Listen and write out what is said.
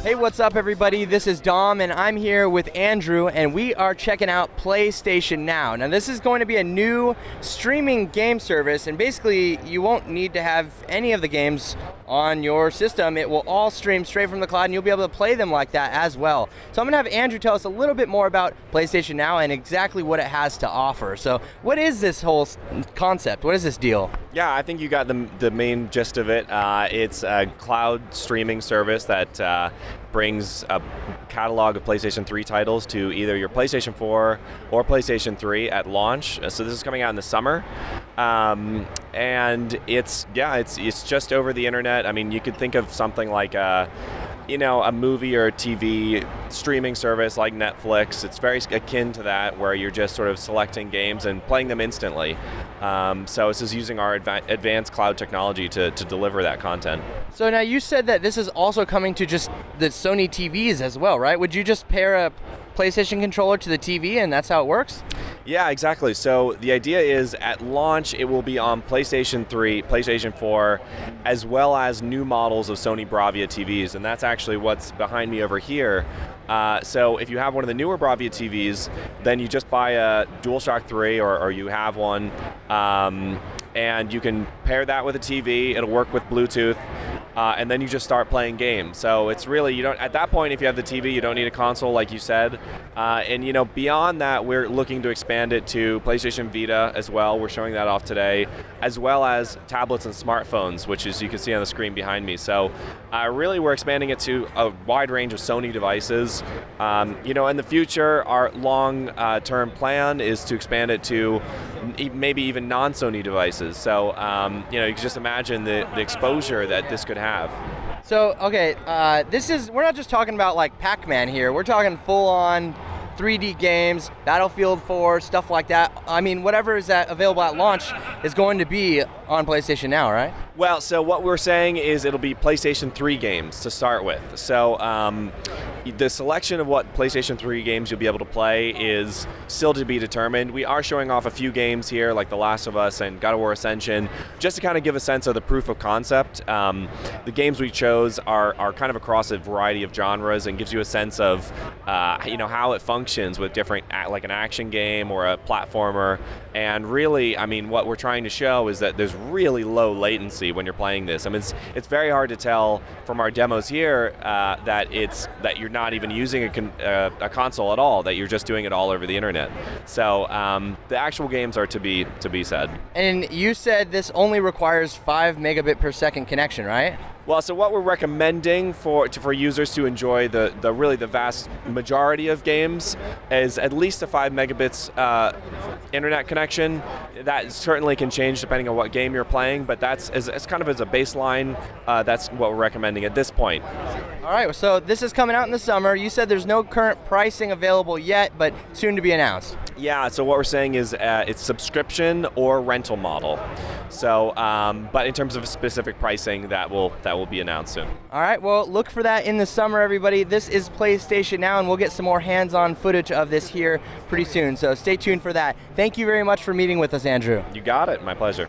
Hey, what's up everybody? This is Dom and I'm here with Andrew and we are checking out PlayStation Now. Now this is going to be a new streaming game service and basically you won't need to have any of the games on your system. It will all stream straight from the cloud and you'll be able to play them like that as well. So I'm going to have Andrew tell us a little bit more about PlayStation Now and exactly what it has to offer. So what is this whole concept? What is this deal? Yeah, I think you got the main gist of it. It's a cloud streaming service that brings a catalog of PlayStation 3 titles to either your PlayStation 4 or PlayStation 3 at launch. So this is coming out in the summer, and it's just over the internet. I mean, you could think of something like a movie or a TV streaming service like Netflix. It's very akin to that, where you're just sort of selecting games and playing them instantly. So this is using our advanced cloud technology to deliver that content. So now you said that this is also coming to just the Sony TVs as well, right? Would you just pair a PlayStation controller to the TV and that's how it works? Yeah, exactly. So the idea is at launch it will be on PlayStation 3, PlayStation 4, as well as new models of Sony Bravia TVs, and that's actually what's behind me over here. So if you have one of the newer Bravia TVs, then you just buy a DualShock 3 or you have one, and you can pair that with a TV. It'll work with Bluetooth. And then you just start playing games. So it's really, you don't, at that point, if you have the TV, you don't need a console, like you said. And beyond that, we're looking to expand it to PlayStation Vita as well. We're showing that off today, as well as tablets and smartphones, which is, you can see on the screen behind me. So really, we're expanding it to a wide range of Sony devices. In the future, our long-term plan is to expand it to maybe even non-Sony devices. So you can just imagine the exposure that this could have. So, okay, we're not just talking about like Pac-Man here, we're talking full-on 3D games, Battlefield 4, stuff like that. I mean, whatever is available at launch is going to be on PlayStation Now, right? Well, so what we're saying is it'll be PlayStation 3 games to start with. So the selection of what PlayStation 3 games you'll be able to play is still to be determined. We are showing off a few games here, like The Last of Us and God of War Ascension, just to kind of give a sense of the proof of concept. The games we chose are kind of across a variety of genres and gives you a sense of how it functions with different, like an action game or a platformer. And really, I mean, what we're trying to show is that there's really low latency when you're playing this. I mean, it's very hard to tell from our demos here that you're not even using a console at all, that you're just doing it all over the internet. So the actual games are to be said. And you said this only requires 5 megabit per second connection, right? Well, so what we're recommending for users to enjoy the vast majority of games is at least a 5 megabits internet connection. That certainly can change depending on what game you're playing, but that's as kind of as a baseline. That's what we're recommending at this point. All right, so this is coming out in the summer. You said there's no current pricing available yet, but soon to be announced. Yeah, so what we're saying is it's subscription or rental model. So, but in terms of specific pricing, that will be announced soon. All right, well, look for that in the summer, everybody. This is PlayStation Now, and we'll get some more hands-on footage of this here pretty soon. So stay tuned for that. Thank you very much for meeting with us, Andrew. You got it. My pleasure.